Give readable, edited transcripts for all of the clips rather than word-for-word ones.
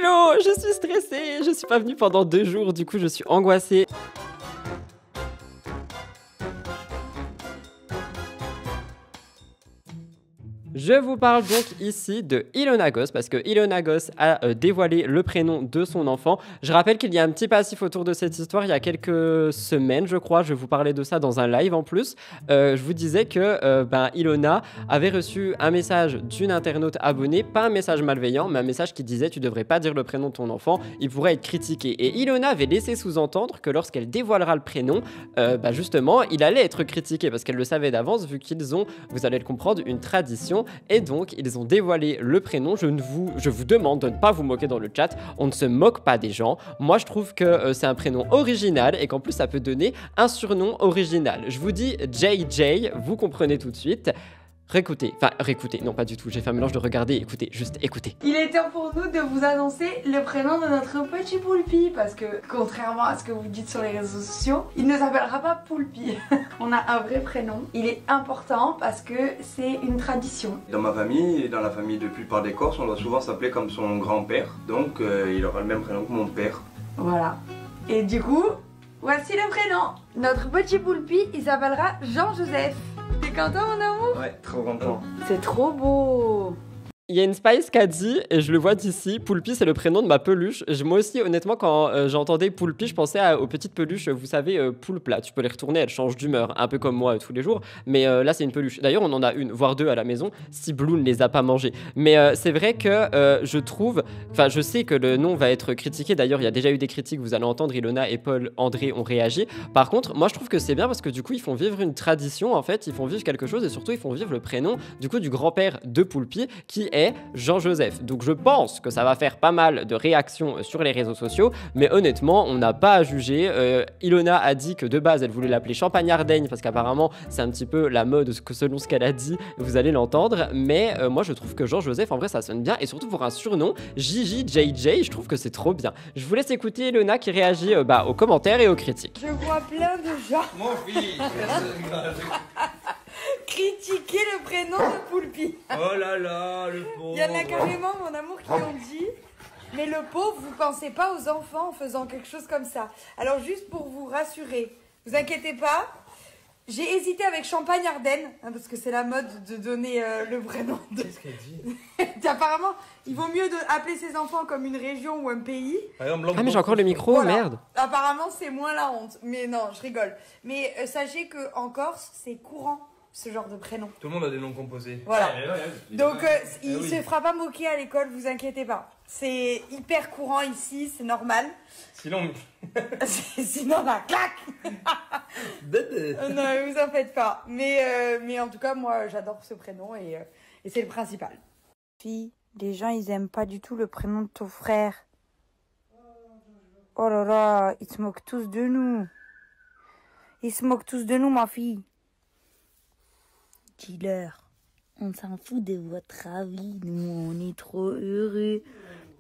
Hello, je suis stressée, je suis pas venue pendant 2 jours, du coup je suis angoissée. Je vous parle donc ici de Ilona Goss parce que Ilona Goss a dévoilé le prénom de son enfant. Je rappelle qu'il y a un petit passif autour de cette histoire il y a quelques semaines, je crois. Je vous parlais de ça dans un live en plus. Je vous disais que Ilona avait reçu un message d'une internaute abonnée, pas un message malveillant, mais un message qui disait tu devrais pas dire le prénom de ton enfant, il pourrait être critiqué. Et Ilona avait laissé sous-entendre que lorsqu'elle dévoilera le prénom, justement, il allait être critiqué parce qu'elle le savait d'avance vu qu'ils ont, vous allez le comprendre, une tradition. Et donc, ils ont dévoilé le prénom. Je vous demande de ne pas vous moquer dans le chat. On ne se moque pas des gens. Moi, je trouve que c'est un prénom original et qu'en plus, ça peut donner un surnom original. Je vous dis JJ, vous comprenez tout de suite. Réécoutez, non pas du tout, j'ai fait un mélange de regarder et écouter, juste écoutez. Il est temps pour nous de vous annoncer le prénom de notre petit Poulpi parce que contrairement à ce que vous dites sur les réseaux sociaux, il ne s'appellera pas Poulpi. On a un vrai prénom, il est important parce que c'est une tradition. Dans ma famille et dans la famille de plupart des Corses, on doit souvent s'appeler comme son grand-père, donc il aura le même prénom que mon père. Voilà, et du coup, voici le prénom. Notre petit Poulpi, il s'appellera Jean-Joseph. T'es content mon amour? Ouais, trop content. C'est trop beau. Il y a une Spice qui a dit, et je le vois d'ici, Poulpi c'est le prénom de ma peluche. Moi aussi honnêtement quand j'entendais Poulpi, je pensais aux petites peluches, vous savez, poulpe là, tu peux les retourner, elles changent d'humeur, un peu comme moi tous les jours, mais là c'est une peluche. D'ailleurs on en a une, voire 2 à la maison, si Blue ne les a pas mangées. Mais c'est vrai que je sais que le nom va être critiqué, d'ailleurs il y a déjà eu des critiques, vous allez entendre, Ilona et Paul André ont réagi. Par contre, moi je trouve que c'est bien parce que du coup ils font vivre une tradition en fait, ils font vivre quelque chose et surtout ils font vivre le prénom du coup du grand-père de Poulpi qui est Jean-Joseph. Donc je pense que ça va faire pas mal de réactions sur les réseaux sociaux, mais honnêtement, on n'a pas à juger. Ilona a dit que de base, elle voulait l'appeler Champagne-Ardenne parce qu'apparemment, c'est un petit peu la mode selon ce qu'elle a dit, vous allez l'entendre. Mais moi, je trouve que Jean-Joseph, en vrai, ça sonne bien et surtout pour un surnom, JJ, je trouve que c'est trop bien. Je vous laisse écouter Ilona qui réagit aux commentaires et aux critiques. Je vois plein de gens Mon fils. critiquer le prénom de Poulpi. Oh là là, le pauvre. Il y en a carrément, mon amour, qui ont dit mais le pauvre, vous pensez pas aux enfants en faisant quelque chose comme ça. Alors juste pour vous rassurer, vous inquiétez pas, j'ai hésité avec Champagne-Ardenne, parce que c'est la mode de donner le prénom de... Qu'est-ce qu'elle dit? Apparemment, il vaut mieux appeler ses enfants comme une région ou un pays. Ah mais j'ai encore le micro, Voilà. Merde. Apparemment, c'est moins la honte. Mais non, je rigole. Mais sachez qu'en Corse, c'est courant, ce genre de prénom. Tout le monde a des noms composés. Voilà. Donc, il oui. se fera pas moquer à l'école, vous inquiétez pas. C'est hyper courant ici, c'est normal. Sinon... Sinon, on a clac. Non, vous en faites pas. Mais en tout cas, moi, j'adore ce prénom et c'est le principal. Fille, les gens, ils aiment pas du tout le prénom de ton frère. Oh là là, ils se moquent tous de nous. Ils se moquent tous de nous, ma fille. Dis-leur, on s'en fout de votre avis. Nous, on est trop heureux.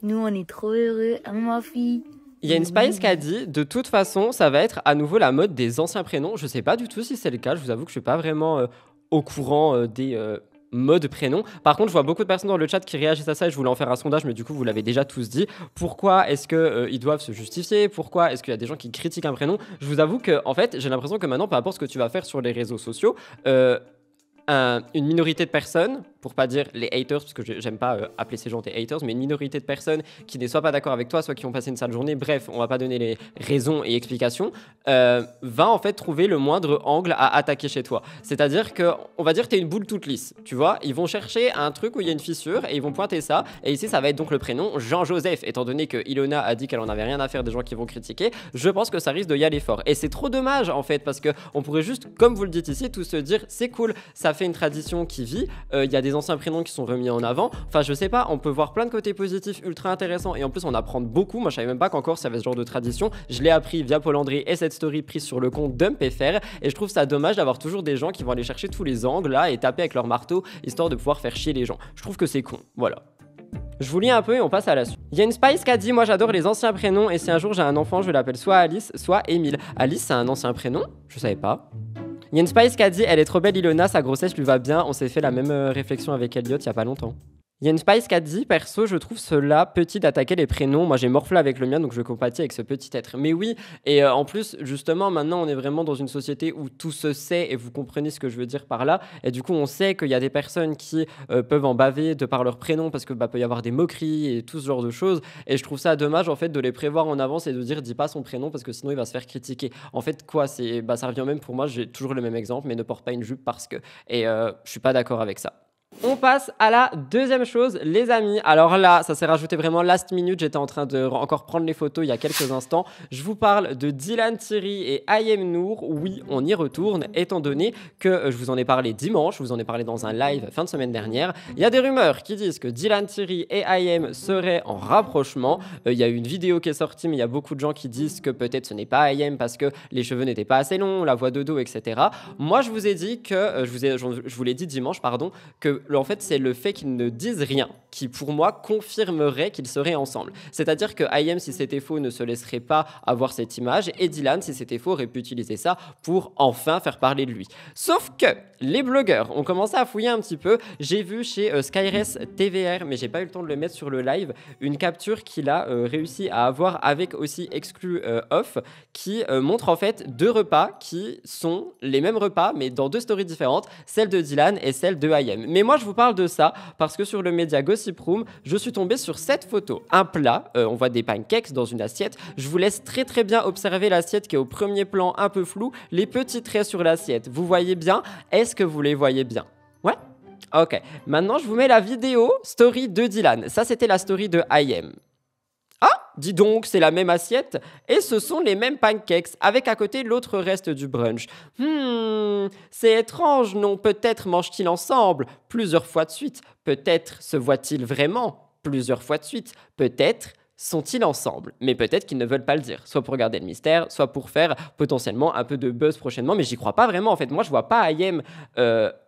Nous, on est trop heureux, hein, ma fille. Il y a une Spice qui a dit, de toute façon, ça va être à nouveau la mode des anciens prénoms. Je sais pas du tout si c'est le cas, je vous avoue que je suis pas vraiment au courant des modes prénoms. Par contre, je vois beaucoup de personnes dans le chat qui réagissent à ça et je voulais en faire un sondage, mais du coup, vous l'avez déjà tous dit. Pourquoi est-ce qu'ils doivent se justifier? Pourquoi est-ce qu'il y a des gens qui critiquent un prénom? Je vous avoue que, en fait, j'ai l'impression que maintenant, peu importe ce que tu vas faire sur les réseaux sociaux, une minorité de personnes, pour pas dire les haters, parce que j'aime pas appeler ces gens des haters, mais une minorité de personnes qui ne soient pas d'accord avec toi, soit qui ont passé une sale journée, bref, on va pas donner les raisons et explications, va en fait trouver le moindre angle à attaquer chez toi. C'est-à-dire que, on va dire que t'es une boule toute lisse, tu vois, ils vont chercher un truc où il y a une fissure et ils vont pointer ça, et ici ça va être donc le prénom Jean-Joseph, étant donné que Ilona a dit qu'elle en avait rien à faire des gens qui vont critiquer, je pense que ça risque de y aller fort. Et c'est trop dommage en fait, parce que on pourrait juste, comme vous le dites ici, tous se dire c'est cool, ça fait une tradition qui vit, il y a des anciens prénoms qui sont remis en avant, enfin je sais pas, on peut voir plein de côtés positifs ultra intéressants et en plus on apprend beaucoup. Moi je savais même pas qu'encore il y avait ce genre de tradition, je l'ai appris via Paul André et cette story prise sur le compte d'UmpFR et je trouve ça dommage d'avoir toujours des gens qui vont aller chercher tous les angles là et taper avec leur marteau histoire de pouvoir faire chier les gens. Je trouve que c'est con, voilà. Je vous lis un peu et on passe à la suite. Il y a une Spice qui a dit, moi j'adore les anciens prénoms et si un jour j'ai un enfant je l'appelle soit Alice soit Émile. Alice c'est un ancien prénom? Je savais pas. Il y a une Spice qui a dit, elle est trop belle Ilona, sa grossesse lui va bien. On s'est fait la même réflexion avec Elliot il y a pas longtemps. Il y a une Spice qui a dit, perso, je trouve cela petit d'attaquer les prénoms. Moi, j'ai morflé avec le mien, donc je compatis avec ce petit être. Mais oui, et en plus, justement, maintenant, on est vraiment dans une société où tout se sait, et vous comprenez ce que je veux dire par là. Et du coup, on sait qu'il y a des personnes qui peuvent en baver de par leur prénom, parce que peut y avoir des moqueries et tout ce genre de choses. Et je trouve ça dommage, en fait, de les prévoir en avance et de dire, dis pas son prénom, parce que sinon, il va se faire critiquer. En fait, quoi, ça revient même pour moi, j'ai toujours le même exemple, mais ne porte pas une jupe parce que. Et je suis pas d'accord avec ça. On passe à la deuxième chose, les amis. Alors là, ça s'est rajouté vraiment last minute. J'étais en train de encore prendre les photos il y a quelques instants. Je vous parle de Dylan Thierry et Ayem Nour. Oui, on y retourne, étant donné que je vous en ai parlé dimanche. Je vous en ai parlé dans un live fin de semaine dernière. Il y a des rumeurs qui disent que Dylan Thierry et Ayem seraient en rapprochement. Il y a eu une vidéo qui est sortie, mais il y a beaucoup de gens qui disent que peut-être ce n'est pas Ayem parce que les cheveux n'étaient pas assez longs, la voix de dos, etc. Moi, je vous ai dit que, je vous l'ai dit dimanche, pardon, que en fait, c'est le fait qu'ils ne disent rien qui, pour moi, confirmerait qu'ils seraient ensemble. C'est-à-dire que Ayem, si c'était faux, ne se laisserait pas avoir cette image, et Dylan, si c'était faux, aurait pu utiliser ça pour enfin faire parler de lui. Sauf que les blogueurs ont commencé à fouiller un petit peu. J'ai vu chez Skyres TVR, mais j'ai pas eu le temps de le mettre sur le live, une capture qu'il a réussi à avoir avec aussi exclu off, qui montre en fait deux repas qui sont les mêmes repas, mais dans deux stories différentes, celle de Dylan et celle de Ayem. Mais moi, je vous parle de ça parce que sur le média Gossip Room, je suis tombé sur cette photo. Un plat, on voit des pancakes dans une assiette. Je vous laisse très très bien observer l'assiette qui est au premier plan un peu floue, les petits traits sur l'assiette. Vous voyez bien? Est-ce que vous les voyez bien? Ouais? Ok. Maintenant, je vous mets la vidéo story de Dylan. Ça, c'était la story de Ayem. Ah, dis donc, c'est la même assiette et ce sont les mêmes pancakes avec à côté l'autre reste du brunch. C'est étrange, non? Peut-être mangent-ils ensemble plusieurs fois de suite. Peut-être se voient-ils vraiment plusieurs fois de suite. Peut-être sont-ils ensemble? Mais peut-être qu'ils ne veulent pas le dire, soit pour garder le mystère, soit pour faire potentiellement un peu de buzz prochainement, mais j'y crois pas vraiment en fait. Moi je vois pas Ayem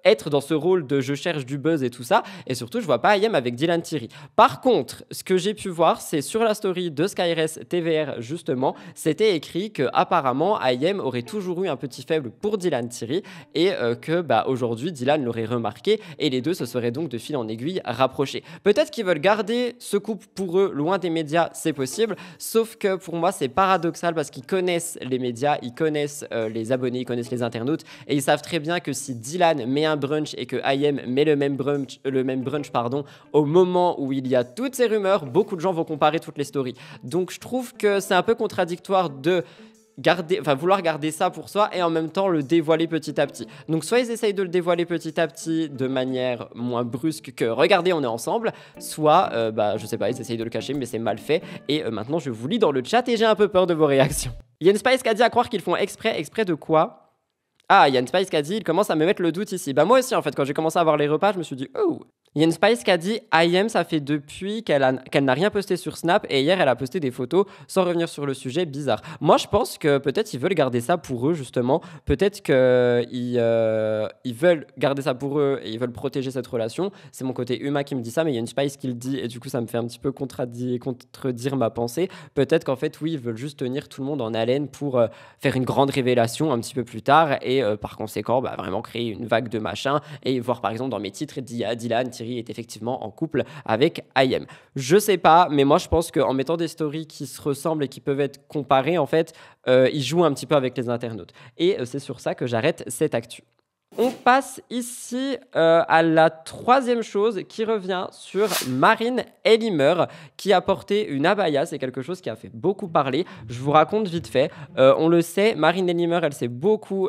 être dans ce rôle de je cherche du buzz et tout ça, et surtout je vois pas Ayem avec Dylan Thierry. Par contre, ce que j'ai pu voir, c'est sur la story de Skyres TVR justement, c'était écrit que apparemment Ayem aurait toujours eu un petit faible pour Dylan Thierry, et que aujourd'hui Dylan l'aurait remarqué, et les deux se seraient donc de fil en aiguille rapprochés. Peut-être qu'ils veulent garder ce couple pour eux loin des médias, c'est possible, sauf que pour moi c'est paradoxal parce qu'ils connaissent les médias, ils connaissent les abonnés, ils connaissent les internautes, et ils savent très bien que si Dylan met un brunch et que Ayem met le même brunch au moment où il y a toutes ces rumeurs, beaucoup de gens vont comparer toutes les stories. Donc je trouve que c'est un peu contradictoire de vouloir garder ça pour soi et en même temps le dévoiler petit à petit. Donc soit ils essayent de le dévoiler petit à petit de manière moins brusque que regardez on est ensemble, soit je sais pas, ils essayent de le cacher mais c'est mal fait, et maintenant je vous lis dans le chat et j'ai un peu peur de vos réactions. Il y a une Spice qui a dit à croire qu'ils font exprès de quoi? Ah, il y a une Spice qui a dit il commence à me mettre le doute ici. Bah moi aussi en fait, quand j'ai commencé à voir les repas je me suis dit oh. Il y a une Spice qui a dit Ayem, ça fait depuis qu'elle n'a rien posté sur Snap et hier elle a posté des photos sans revenir sur le sujet, bizarre. Moi je pense que peut-être ils veulent garder ça pour eux justement, peut-être qu'ils veulent garder ça pour eux et ils veulent protéger cette relation. C'est mon côté humain qui me dit ça, mais il y a une Spice qui le dit et du coup ça me fait un petit peu contredire ma pensée. Peut-être qu'en fait oui, ils veulent juste tenir tout le monde en haleine pour faire une grande révélation un petit peu plus tard et par conséquent vraiment créer une vague de machin et voir par exemple dans mes titres Dylan Thierry est effectivement en couple avec Ayem. Je sais pas, mais moi je pense qu'en mettant des stories qui se ressemblent et qui peuvent être comparées, en fait, ils jouent un petit peu avec les internautes. Et c'est sur ça que j'arrête cette actu. On passe ici à la troisième chose qui revient sur Marine Ellimer qui a porté une abaya. C'est quelque chose qui a fait beaucoup parler. Je vous raconte vite fait. On le sait, Marine Ellimer, elle s'est beaucoup...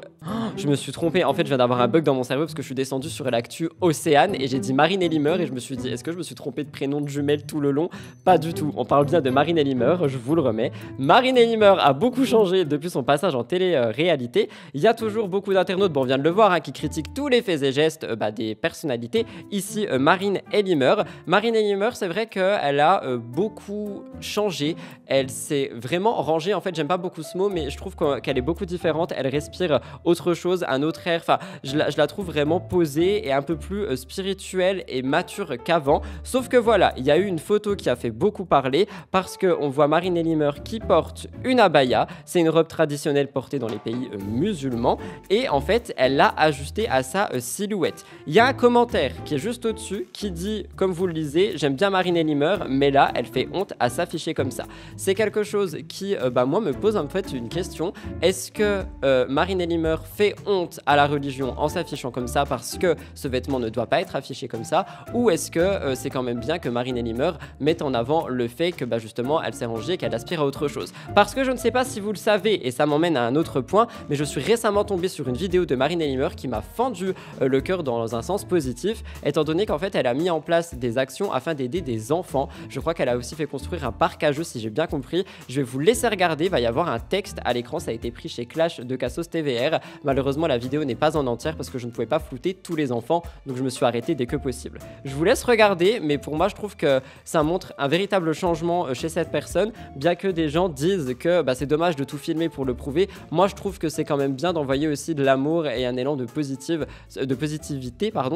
je me suis trompé. En fait, je viens d'avoir un bug dans mon cerveau parce que je suis descendu sur l'actu Océane et j'ai dit Marine Ellimer et je me suis dit, est-ce que je me suis trompé de prénom de jumelle tout le long? Pas du tout. On parle bien de Marine Ellimer, je vous le remets. Marine Ellimer a beaucoup changé depuis son passage en télé-réalité. Il y a toujours beaucoup d'internautes, on vient de le voir, qui critique tous les faits et gestes des personnalités. Ici, Marine Ellimer. Marine Ellimer, c'est vrai qu'elle a beaucoup changé. Elle s'est vraiment rangée. En fait, j'aime pas beaucoup ce mot, mais je trouve qu'elle est beaucoup différente. Elle respire autre chose, un autre air. Enfin, je la trouve vraiment posée et un peu plus spirituelle et mature qu'avant. Sauf que voilà, il y a eu une photo qui a fait beaucoup parler parce qu'on voit Marine Ellimer qui porte une abaya. C'est une robe traditionnelle portée dans les pays musulmans. Et en fait, elle l'a ajoutée ajustée à sa silhouette. Il y a un commentaire qui est juste au-dessus qui dit, comme vous le lisez, j'aime bien Marine Elimer, mais là, elle fait honte à s'afficher comme ça. C'est quelque chose qui, moi, me pose en fait une question. Est-ce que Marine Elimer fait honte à la religion en s'affichant comme ça parce que ce vêtement ne doit pas être affiché comme ça, ou est-ce que c'est quand même bien que Marine Elimer mette en avant le fait que justement elle s'est rangée et qu'elle aspire à autre chose? Parce que je ne sais pas si vous le savez, et ça m'emmène à un autre point, mais je suis récemment tombé sur une vidéo de Marine Elimer qui m'a fendu le cœur dans un sens positif, étant donné qu'en fait elle a mis en place des actions afin d'aider des enfants. Je crois qu'elle a aussi fait construire un parc à jeux, si j'ai bien compris. Je vais vous laisser regarder, il va y avoir un texte à l'écran, ça a été pris chez Clash de Cassos TVR. Malheureusement la vidéo n'est pas en entière parce que je ne pouvais pas flouter tous les enfants, donc je me suis arrêté dès que possible. Je vous laisse regarder, mais pour moi je trouve que ça montre un véritable changement chez cette personne, bien que des gens disent que c'est dommage de tout filmer pour le prouver. Moi je trouve que c'est quand même bien d'envoyer aussi de l'amour et un élan de positivité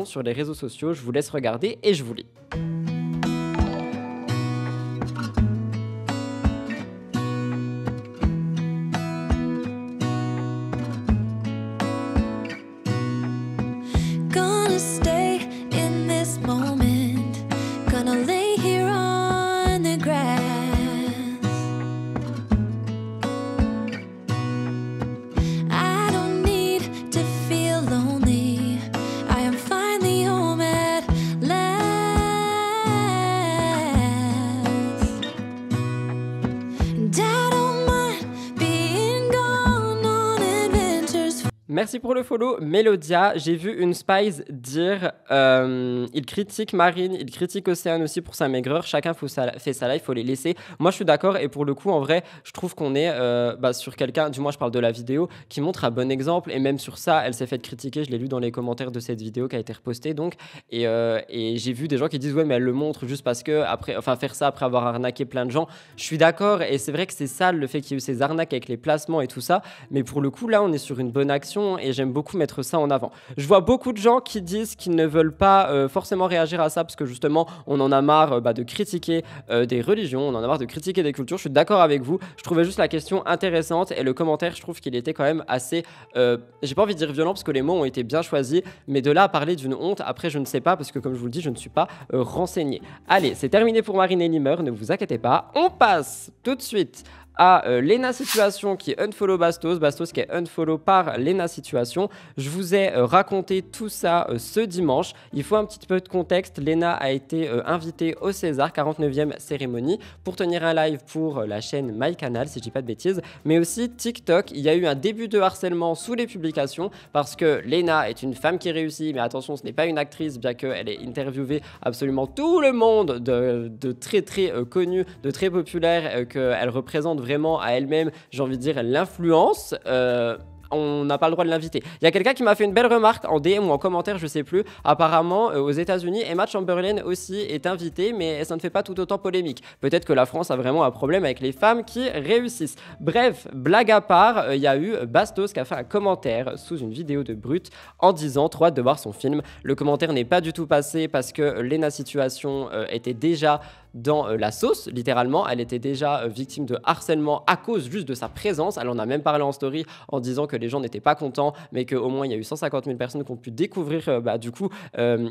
sur les réseaux sociaux. Je vous laisse regarder et je vous lis. Merci pour le follow, Melodia. J'ai vu une Spice dire il critique Marine, il critique Océane aussi pour sa maigreur. Chacun fait ça là, il faut les laisser. Moi, je suis d'accord. Et pour le coup, en vrai, je trouve qu'on est sur quelqu'un, du moins, je parle de la vidéo, qui montre un bon exemple. Et même sur ça, elle s'est fait critiquer. Je l'ai lu dans les commentaires de cette vidéo qui a été repostée. Donc, et j'ai vu des gens qui disent ouais, mais elle le montre juste parce que faire ça après avoir arnaqué plein de gens. Je suis d'accord. Et c'est vrai que c'est ça le fait qu'il y ait eu ces arnaques avec les placements et tout ça. Mais pour le coup, là, on est sur une bonne action. Et j'aime beaucoup mettre ça en avant. Je vois beaucoup de gens qui disent qu'ils ne veulent pas forcément réagir à ça parce que justement on en a marre de critiquer des religions, on en a marre de critiquer des cultures. Je suis d'accord avec vous, je trouvais juste la question intéressante et le commentaire je trouve qu'il était quand même assez j'ai pas envie de dire violent parce que les mots ont été bien choisis, mais de là à parler d'une honte, après je ne sais pas parce que comme je vous le dis je ne suis pas renseigné. Allez, c'est terminé pour Marine Elimer, ne vous inquiétez pas, on passe tout de suite à Lena Situation qui unfollow Bastos, Bastos qui est unfollow par Lena Situation. Je vous ai raconté tout ça ce dimanche. Il faut un petit peu de contexte. Lena a été invitée au César, 49e cérémonie, pour tenir un live pour la chaîne MyCanal, si je dis pas de bêtises, mais aussi TikTok. Il y a eu un début de harcèlement sous les publications parce que Lena est une femme qui réussit, mais attention, ce n'est pas une actrice, bien qu'elle ait interviewé absolument tout le monde de très très connu, de très populaire, qu'elle représente vraiment à elle-même, j'ai envie de dire, l'influence. On n'a pas le droit de l'inviter. Il y a quelqu'un qui m'a fait une belle remarque en DM ou en commentaire, je sais plus. Apparemment, aux États-Unis, Emma Chamberlain aussi est invitée, mais ça ne fait pas tout autant polémique. Peut-être que la France a vraiment un problème avec les femmes qui réussissent. Bref, blague à part, il y a eu Bastos qui a fait un commentaire sous une vidéo de Brut en disant trop hâte de voir son film. Le commentaire n'est pas du tout passé parce que Lena Situation était déjà dans la sauce, littéralement. Elle était déjà victime de harcèlement à cause juste de sa présence. Elle en a même parlé en story en disant que les gens n'étaient pas contents, mais qu'au moins il y a eu 150 000 personnes qui ont pu découvrir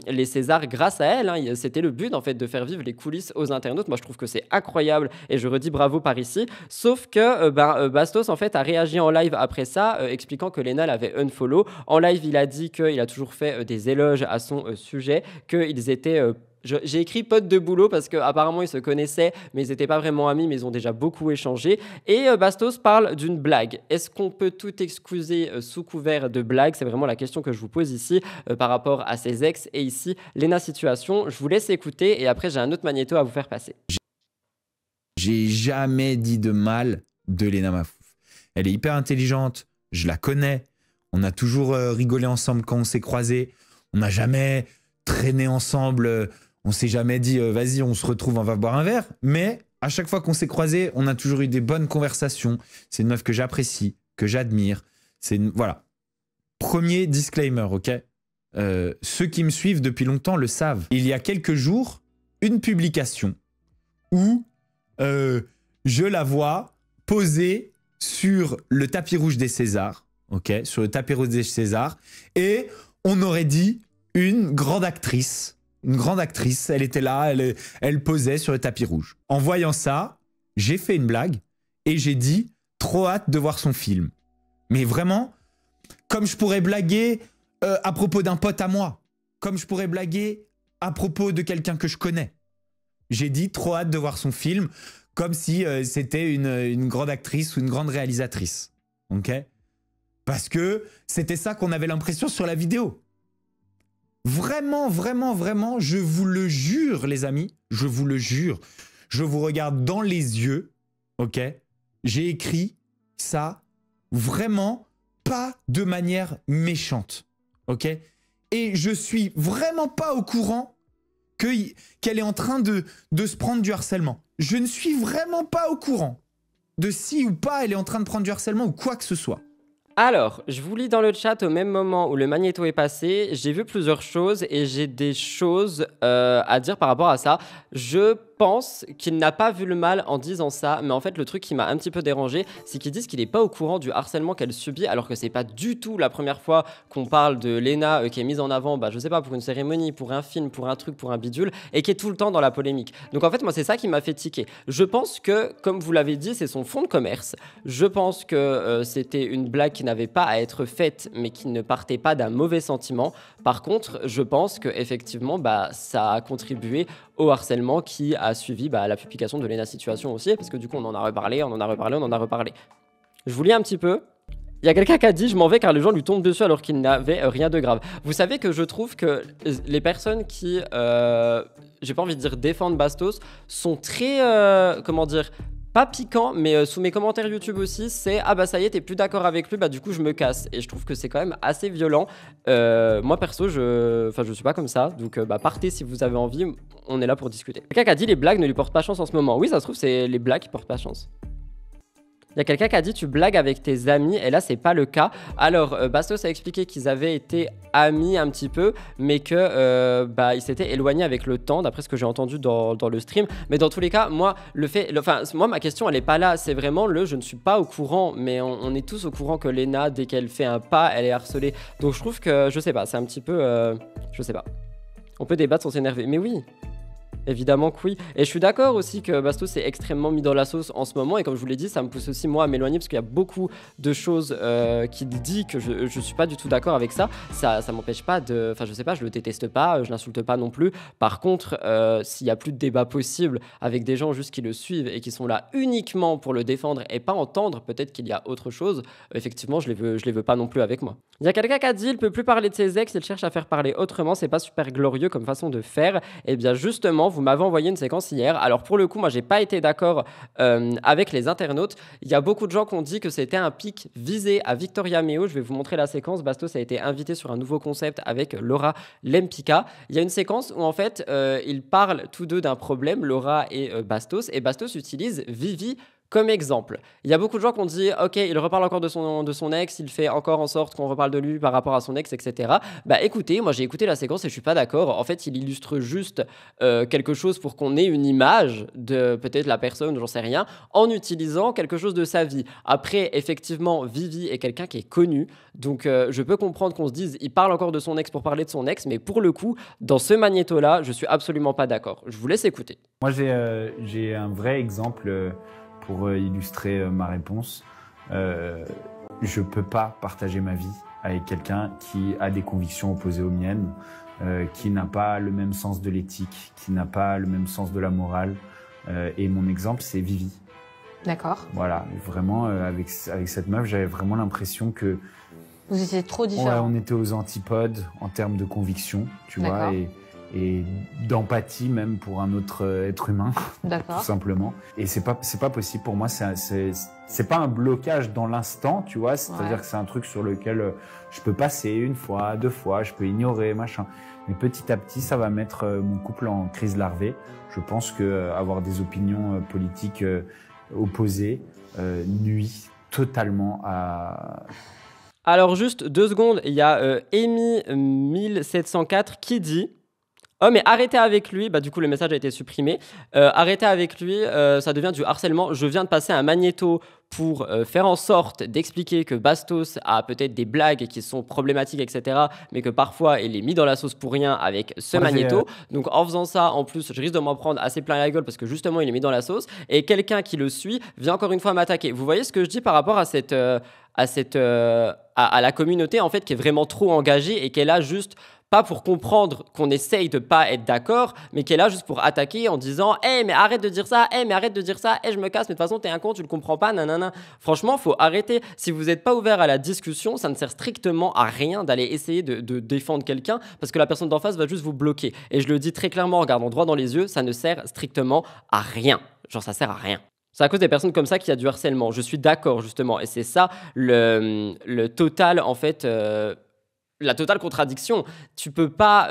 les Césars grâce à elle. Hein. C'était le but en fait de faire vivre les coulisses aux internautes. Moi je trouve que c'est incroyable et je redis bravo par ici. Sauf que Bastos en fait a réagi en live après ça, expliquant que Lena l'avait unfollow. En live il a dit qu'il a toujours fait des éloges à son sujet, qu'ils étaient j'ai écrit potes de boulot parce qu'apparemment ils se connaissaient mais ils n'étaient pas vraiment amis, mais ils ont déjà beaucoup échangé. Et Bastos parle d'une blague. Est-ce qu'on peut tout excuser sous couvert de blague? C'est vraiment la question que je vous pose ici par rapport à ses ex. Et ici Lena Situation, je vous laisse écouter et après j'ai un autre magnéto à vous faire passer. J'ai jamais dit de mal de Lena Mafouf. Elle est hyper intelligente, je la connais, on a toujours rigolé ensemble quand on s'est croisés, on n'a jamais traîné ensemble, on s'est jamais dit vas-y on se retrouve, on va boire un verre, mais à chaque fois qu'on s'est croisés, on a toujours eu des bonnes conversations. C'est une meuf que j'apprécie, que j'admire. Voilà. Premier disclaimer, ok? Ceux qui me suivent depuis longtemps le savent. Il y a quelques jours, une publication où je la vois posée sur le tapis rouge des Césars, ok, sur le tapis rouge des Césars, et on aurait dit une grande actrice. Une grande actrice, elle était là, elle posait sur le tapis rouge. En voyant ça, j'ai fait une blague et j'ai dit « trop hâte de voir son film ». Mais vraiment, comme je pourrais blaguer à propos d'un pote à moi, comme je pourrais blaguer à propos de quelqu'un que je connais. J'ai dit « trop hâte de voir son film », comme si c'était une grande actrice ou une grande réalisatrice. Ok ? Parce que c'était ça qu'on avait l'impression sur la vidéo. Vraiment, vraiment, vraiment, je vous le jure, les amis, je vous le jure, je vous regarde dans les yeux, ok? J'ai écrit ça vraiment pas de manière méchante, ok? Et je suis vraiment pas au courant qu'elle est en train de se prendre du harcèlement. Je ne suis vraiment pas au courant de si ou pas elle est en train de prendre du harcèlement ou quoi que ce soit. Alors, je vous lis dans le chat au même moment où le magnéto est passé. J'ai vu plusieurs choses et j'ai des choses à dire par rapport à ça. Je pense qu'il n'a pas vu le mal en disant ça, mais en fait le truc qui m'a un petit peu dérangé, c'est qu'ils disent qu'il n'est pas au courant du harcèlement qu'elle subit, alors que c'est pas du tout la première fois qu'on parle de Léna qui est mise en avant, je sais pas, pour une cérémonie, pour un film, pour un truc, pour un bidule, et qui est tout le temps dans la polémique. Donc en fait moi c'est ça qui m'a fait tiquer. Je pense que, comme vous l'avez dit, c'est son fonds de commerce. Je pense que c'était une blague qui n'avait pas à être faite, mais qui ne partait pas d'un mauvais sentiment. Par contre, je pense que effectivement, ça a contribué au harcèlement qui a suivi la publication de Léna Situation aussi, parce que du coup on en a reparlé. Je vous lis un petit peu. Il y a quelqu'un qui a dit « Je m'en vais car les gens lui tombent dessus alors qu'il n'avait rien de grave ». Vous savez que je trouve que les personnes qui, j'ai pas envie de dire défendent Bastos, sont très, comment dire, pas piquant, mais sous mes commentaires YouTube aussi, c'est « Ah bah ça y est, t'es plus d'accord avec lui, du coup je me casse ». Et je trouve que c'est quand même assez violent. Moi perso, je suis pas comme ça, donc partez si vous avez envie, on est là pour discuter. Quelqu'un qui a dit « Les blagues ne lui portent pas chance en ce moment ». Oui, ça se trouve, c'est les blagues qui portent pas chance. Il y a quelqu'un qui a dit « Tu blagues avec tes amis » et là c'est pas le cas. Alors Bastos a expliqué qu'ils avaient été amis un petit peu, mais que ils s'étaient éloignés avec le temps, d'après ce que j'ai entendu dans le stream. Mais dans tous les cas, moi ma question elle est pas là, c'est vraiment je ne suis pas au courant, mais on est tous au courant que Léna, dès qu'elle fait un pas, elle est harcelée. Donc je trouve que, je sais pas, c'est un petit peu, je sais pas. On peut débattre sans s'énerver, mais oui. Évidemment que oui. Et je suis d'accord aussi que Bastos s'est extrêmement mis dans la sauce en ce moment. Et comme je vous l'ai dit, ça me pousse aussi moi à m'éloigner parce qu'il y a beaucoup de choses qu'il dit que je suis pas du tout d'accord avec ça. Ça m'empêche pas de... Enfin, je sais pas, je le déteste pas, je l'insulte pas non plus. Par contre, s'il y a plus de débat possible avec des gens juste qui le suivent et qui sont là uniquement pour le défendre et pas entendre peut-être qu'il y a autre chose, effectivement, je les veux pas non plus avec moi. Il y a quelqu'un qui a dit, il peut plus parler de ses ex, il cherche à faire parler autrement, c'est pas super glorieux comme façon de faire. Et bien justement, vous m'avez envoyé une séquence hier. Alors pour le coup, moi j'ai pas été d'accord avec les internautes. Il y a beaucoup de gens qui ont dit que c'était un pic visé à Victoria Meo. Je vais vous montrer la séquence. Bastos a été invité sur un nouveau concept avec Laura Lempicka. Il y a une séquence où en fait ils parlent tous deux d'un problème, Laura et Bastos utilise Vivi comme exemple. Il y a beaucoup de gens qui ont dit « Ok, il reparle encore de son ex, il fait encore en sorte qu'on reparle de lui par rapport à son ex, etc. » Écoutez, moi j'ai écouté la séquence et je suis pas d'accord. En fait, il illustre juste quelque chose pour qu'on ait une image de peut-être la personne, j'en sais rien, en utilisant quelque chose de sa vie. Après, effectivement, Vivi est quelqu'un qui est connu, donc je peux comprendre qu'on se dise « Il parle encore de son ex pour parler de son ex », mais pour le coup, dans ce magnéto-là, je suis absolument pas d'accord. Je vous laisse écouter. Moi, j'ai un vrai exemple... pour illustrer ma réponse, je ne peux pas partager ma vie avec quelqu'un qui a des convictions opposées aux miennes, qui n'a pas le même sens de l'éthique, qui n'a pas le même sens de la morale. Et mon exemple, c'est Vivi. D'accord. Voilà, vraiment, avec cette meuf, j'avais vraiment l'impression que... Vous étiez trop différents. Ouais, on était aux antipodes en termes de conviction, tu vois, et d'empathie même pour un autre être humain, tout simplement. Et c'est pas possible pour moi. C'est pas un blocage dans l'instant, tu vois. C'est-à-dire que c'est un truc sur lequel je peux passer une fois, deux fois, je peux ignorer, machin. Mais petit à petit, ça va mettre mon couple en crise larvée. Je pense que avoir des opinions politiques opposées nuit totalement à... Alors juste 2 secondes, il y a Amy1704 qui dit... Oh mais arrêtez avec lui, bah du coup le message a été supprimé. Arrêtez avec lui, ça devient du harcèlement. Je viens de passer un magnéto pour faire en sorte d'expliquer que Bastos a peut-être des blagues qui sont problématiques, etc. Mais que parfois il est mis dans la sauce pour rien avec ce magnéto. Donc en faisant ça, en plus, je risque de m'en prendre assez plein la gueule parce que justement il est mis dans la sauce. Et quelqu'un qui le suit vient encore une fois m'attaquer. Vous voyez ce que je dis par rapport à la communauté en fait qui est vraiment trop engagée et qui est là juste pas pour comprendre qu'on essaye de pas être d'accord, mais qui est là juste pour attaquer en disant « Hey, mais arrête de dire ça, hey, mais arrête de dire ça, hey, je me casse, mais de toute façon, t'es un con, tu le comprends pas, nanana. » Franchement, faut arrêter. Si vous n'êtes pas ouvert à la discussion, ça ne sert strictement à rien d'aller essayer de défendre quelqu'un parce que la personne d'en face va juste vous bloquer. Et je le dis très clairement en regardant droit dans les yeux, ça ne sert strictement à rien. Genre, ça sert à rien. C'est à cause des personnes comme ça qu'il y a du harcèlement. Je suis d'accord, justement. Et c'est ça, le total, en fait... la totale contradiction. Tu peux pas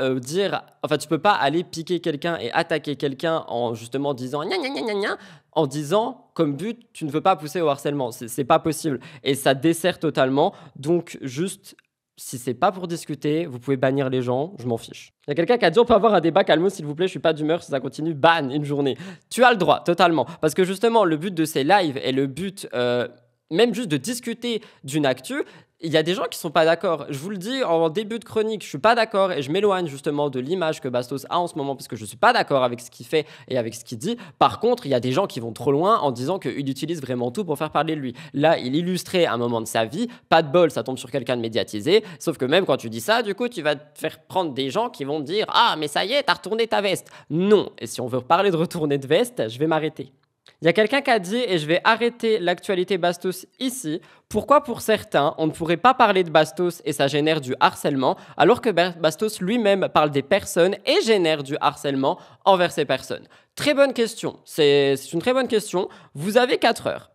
tu peux pas aller piquer quelqu'un et attaquer quelqu'un en justement disant gna gna gna gna gna, en disant comme but tu ne veux pas pousser au harcèlement. C'est pas possible et ça dessert totalement. Donc juste si c'est pas pour discuter, vous pouvez bannir les gens, je m'en fiche. Il y a quelqu'un qui a dit on peut avoir un débat calme s'il vous plaît, je suis pas d'humeur, si ça continue, ban une journée. Tu as le droit totalement parce que justement le but de ces lives et le but même juste de discuter d'une actu. Il y a des gens qui sont pas d'accord. Je vous le dis en début de chronique, je suis pas d'accord et je m'éloigne justement de l'image que Bastos a en ce moment parce que je suis pas d'accord avec ce qu'il fait et avec ce qu'il dit. Par contre, il y a des gens qui vont trop loin en disant qu'il utilise vraiment tout pour faire parler de lui. Là, il illustrait un moment de sa vie. Pas de bol, ça tombe sur quelqu'un de médiatisé. Sauf que même quand tu dis ça, du coup, tu vas te faire prendre des gens qui vont te dire « Ah, mais ça y est, t'as retourné ta veste ». Non. Et si on veut parler de retourner de veste, je vais m'arrêter. Il y a quelqu'un qui a dit, et je vais arrêter l'actualité Bastos ici, pourquoi pour certains, on ne pourrait pas parler de Bastos et ça génère du harcèlement, alors que Bastos lui-même parle des personnes et génère du harcèlement envers ces personnes. Très bonne question, c'est une très bonne question. Vous avez 4 heures.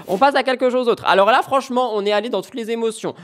On passe à quelque chose d'autre. Alors là, franchement, on est allé dans toutes les émotions.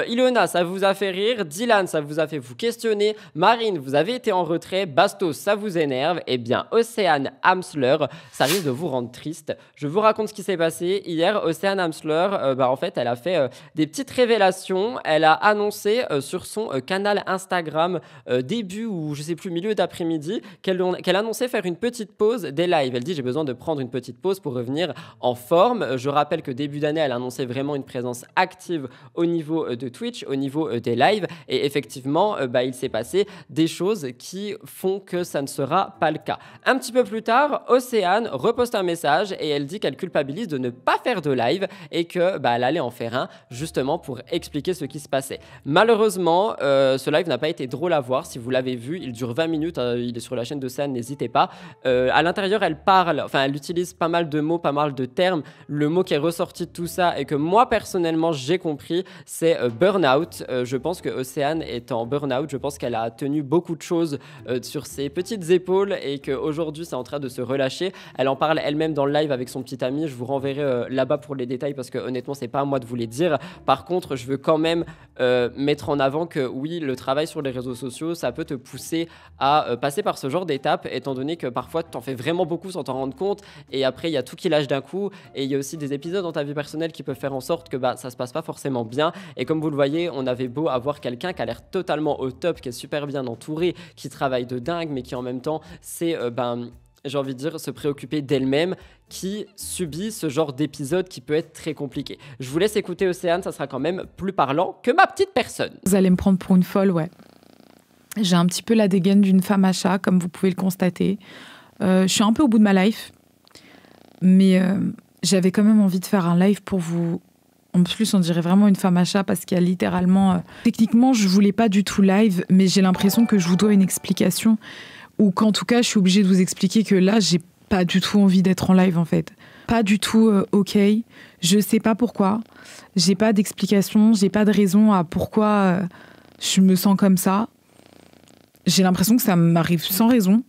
Ilona, ça vous a fait rire. Dylan, ça vous a fait vous questionner. Marine, vous avez été en retrait. Bastos, ça vous énerve. Eh bien, Océane Hamsler, ça risque de vous rendre triste. Je vous raconte ce qui s'est passé. Hier, Océane Hamsler, en fait, elle a fait des petites révélations. Elle a annoncé sur son canal Instagram, début ou je sais plus, milieu d'après-midi, qu'elle annonçait faire une petite pause des lives. Elle dit, j'ai besoin de prendre une petite pause pour revenir en forme. Je rappelle que début d'année, elle annonçait vraiment une présence active au niveau de Twitch, au niveau des lives. Et effectivement, il s'est passé des choses qui font que ça ne sera pas le cas. Un petit peu plus tard, Océane reposte un message et elle dit qu'elle culpabilise de ne pas faire de live et que elle allait en faire un justement pour expliquer ce qui se passait. Malheureusement, ce live n'a pas été drôle à voir. Si vous l'avez vu, il dure 20 minutes. Il est sur la chaîne d'Océane, n'hésitez pas. À l'intérieur, elle utilise pas mal de mots, pas mal de termes. Le mot qui est ressorti de tout ça et que moi personnellement j'ai compris, c'est burn-out. Je pense que Océane est en burn-out. Je pense qu'elle a tenu beaucoup de choses sur ses petites épaules et qu'aujourd'hui c'est en train de se relâcher. Elle en parle elle-même dans le live avec son petit ami. Je vous renverrai là-bas pour les détails parce que honnêtement c'est pas à moi de vous les dire. Par contre, je veux quand même mettre en avant que oui, le travail sur les réseaux sociaux, ça peut te pousser à passer par ce genre d'étapes, étant donné que parfois t'en fais vraiment beaucoup sans t'en rendre compte et après il y a tout qui lâche d'un coup et il y a aussi des épisodes dans ta vie personnelle qui peuvent faire en sorte que ça se passe pas forcément bien. Et comme vous le voyez, on avait beau avoir quelqu'un qui a l'air totalement au top, qui est super bien entouré, qui travaille de dingue, mais qui en même temps c'est j'ai envie de dire se préoccuper d'elle-même, qui subit ce genre d'épisode qui peut être très compliqué. Je vous laisse écouter Océane, ça sera quand même plus parlant que ma petite personne. Vous allez me prendre pour une folle, ouais. J'ai un petit peu la dégaine d'une femme à chat, comme vous pouvez le constater. Je suis un peu au bout de ma life, mais j'avais quand même envie de faire un live pour vous. En plus, on dirait vraiment une femme à chat parce qu'il y a littéralement... Techniquement, je voulais pas du tout live, mais j'ai l'impression que je vous dois une explication ou qu'en tout cas, je suis obligée de vous expliquer que là, j'ai pas du tout envie d'être en live, en fait. Pas du tout OK. Je sais pas pourquoi. J'ai pas d'explication, j'ai pas de raison à pourquoi je me sens comme ça. J'ai l'impression que ça m'arrive sans raison.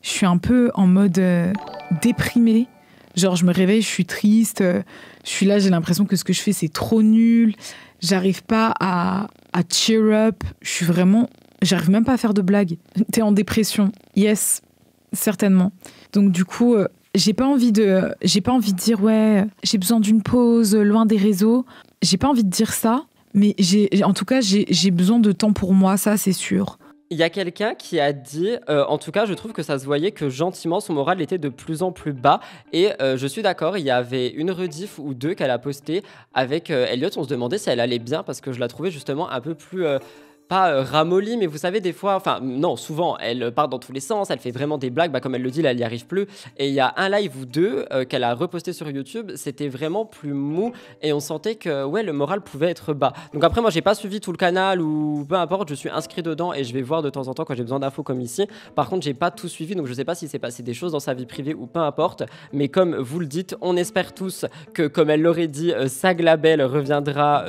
Je suis un peu en mode déprimée. Genre, je me réveille, je suis triste, je suis là, j'ai l'impression que ce que je fais, c'est trop nul. J'arrive pas à cheer up. J'arrive même pas à faire de blagues. T'es en dépression. Yes, certainement. Donc, du coup, j'ai pas envie de dire, ouais, j'ai besoin d'une pause, loin des réseaux. J'ai pas envie de dire ça, mais en tout cas, j'ai besoin de temps pour moi, ça, c'est sûr. Il y a quelqu'un qui a dit, en tout cas, je trouve que ça se voyait que gentiment, son moral était de plus en plus bas. Et je suis d'accord, il y avait une rediff ou deux qu'elle a posté avec Elliot. On se demandait si elle allait bien parce que je la trouvais justement un peu plus... pas ramollie, mais vous savez, des fois, enfin, non, souvent, elle part dans tous les sens, elle fait vraiment des blagues, comme elle le dit, là, elle n'y arrive plus. Et il y a un live ou deux qu'elle a reposté sur YouTube, c'était vraiment plus mou, et on sentait que, ouais, le moral pouvait être bas. Donc après, moi, j'ai pas suivi tout le canal, ou peu importe, je suis inscrit dedans, et je vais voir de temps en temps quand j'ai besoin d'infos comme ici. Par contre, j'ai pas tout suivi, donc je sais pas s'il s'est passé des choses dans sa vie privée, ou peu importe, mais comme vous le dites, on espère tous que, comme elle l'aurait dit, Saglabel reviendra,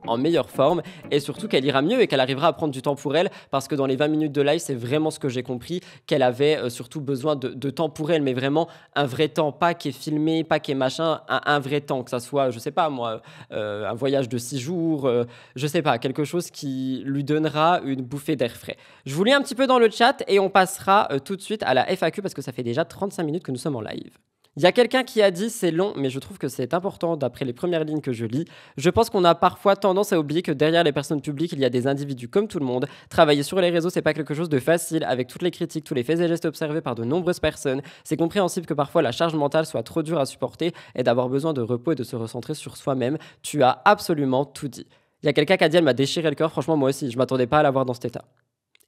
en meilleure forme et surtout qu'elle ira mieux et qu'elle arrivera à prendre du temps pour elle parce que dans les 20 minutes de live c'est vraiment ce que j'ai compris qu'elle avait surtout besoin de temps pour elle mais vraiment un vrai temps, pas qui est filmé, pas qui est machin, un vrai temps que ça soit je sais pas moi un voyage de 6 jours je sais pas, quelque chose qui lui donnera une bouffée d'air frais. Je vous lis un petit peu dans le chat et on passera tout de suite à la FAQ parce que ça fait déjà 35 minutes que nous sommes en live. Il y a quelqu'un qui a dit c'est long, mais je trouve que c'est important d'après les premières lignes que je lis. Je pense qu'on a parfois tendance à oublier que derrière les personnes publiques, il y a des individus comme tout le monde. Travailler sur les réseaux, c'est pas quelque chose de facile, avec toutes les critiques, tous les faits et gestes observés par de nombreuses personnes. C'est compréhensible que parfois la charge mentale soit trop dure à supporter et d'avoir besoin de repos et de se recentrer sur soi-même. Tu as absolument tout dit. Il y a quelqu'un qui a dit elle m'a déchiré le cœur, franchement moi aussi, je m'attendais pas à la voir dans cet état.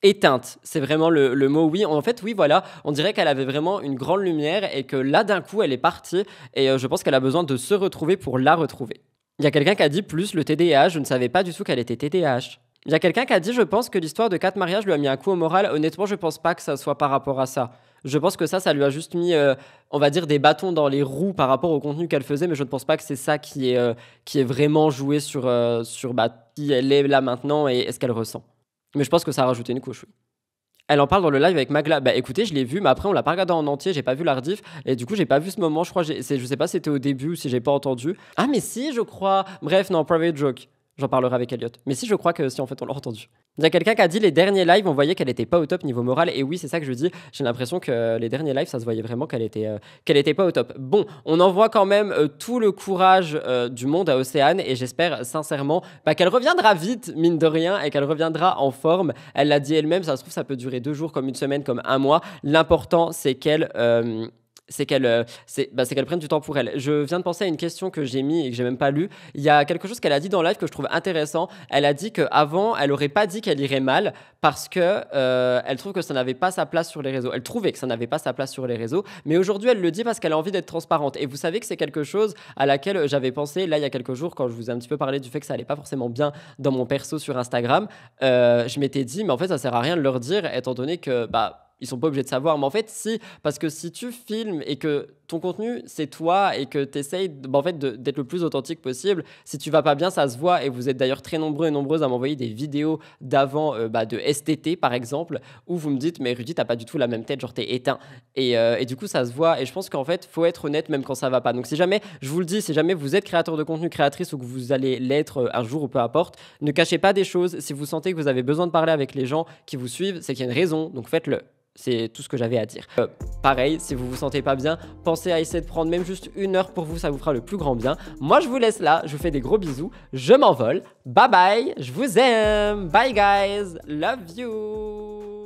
Éteinte, c'est vraiment le mot oui. En fait, oui, voilà, on dirait qu'elle avait vraiment une grande lumière et que là, d'un coup, elle est partie et je pense qu'elle a besoin de se retrouver pour la retrouver. Il y a quelqu'un qui a dit plus le TDAH, je ne savais pas du tout qu'elle était TDAH. Il y a quelqu'un qui a dit je pense que l'histoire de 4 mariages lui a mis un coup au moral. Honnêtement, je pense pas que ça soit par rapport à ça. Je pense que ça lui a juste mis, on va dire, des bâtons dans les roues par rapport au contenu qu'elle faisait, mais je ne pense pas que c'est ça qui est vraiment joué sur qui elle est là maintenant et ce qu'elle ressent. Mais je pense que ça a rajouté une couche, oui. Elle en parle dans le live avec Magla. Bah écoutez, je l'ai vu, mais après on l'a pas regardé en entier, j'ai pas vu la rediff, et du coup j'ai pas vu ce moment, je crois, je sais pas si c'était au début ou si j'ai pas entendu. Ah mais si, je crois. Bref, non, private joke. J'en parlerai avec Elliot. Mais si, je crois que si, en fait, on l'a entendu. Il y a quelqu'un qui a dit les derniers lives, on voyait qu'elle était pas au top niveau moral. Et oui, c'est ça que je dis. J'ai l'impression que les derniers lives, ça se voyait vraiment qu'elle était pas au top. Bon, on envoie quand même tout le courage du monde à Océane. Et j'espère sincèrement qu'elle reviendra vite, mine de rien, et qu'elle reviendra en forme. Elle l'a dit elle-même, ça se trouve, ça peut durer 2 jours, comme une semaine, comme un mois. L'important, c'est qu'elle prenne du temps pour elle. Je viens de penser à une question que j'ai mis et que j'ai même pas lu. Il y a quelque chose qu'elle a dit dans le live que je trouve intéressant. Elle a dit qu'avant, elle aurait pas dit qu'elle irait mal parce que elle trouve que ça n'avait pas sa place sur les réseaux. Elle trouvait que ça n'avait pas sa place sur les réseaux, mais aujourd'hui, elle le dit parce qu'elle a envie d'être transparente. Et vous savez que c'est quelque chose à laquelle j'avais pensé là il y a quelques jours quand je vous ai un petit peu parlé du fait que ça allait pas forcément bien dans mon perso sur Instagram. Je m'étais dit, mais en fait, ça sert à rien de leur dire étant donné que ils sont pas obligés de savoir, mais en fait si, parce que si tu filmes et que ton contenu c'est toi et que tu essayes d'être le plus authentique possible, si tu vas pas bien ça se voit. Et vous êtes d'ailleurs très nombreux et nombreuses à m'envoyer des vidéos d'avant de STT par exemple, où vous me dites mais Rudy t'as pas du tout la même tête, genre t'es éteint, et du coup ça se voit. Et je pense qu'en fait faut être honnête même quand ça va pas. Donc si jamais, je vous le dis, si jamais vous êtes créateur de contenu, créatrice, ou que vous allez l'être un jour ou peu importe, ne cachez pas des choses. Si vous sentez que vous avez besoin de parler avec les gens qui vous suivent, c'est qu'il y a une raison, donc faites-le. C'est tout ce que j'avais à dire. Pareil, si vous vous sentez pas bien, pensez à essayer de prendre même juste 1 heure pour vous, ça vous fera le plus grand bien. Moi, je vous laisse là, je vous fais des gros bisous, je m'envole. Bye bye, je vous aime. Bye guys, love you.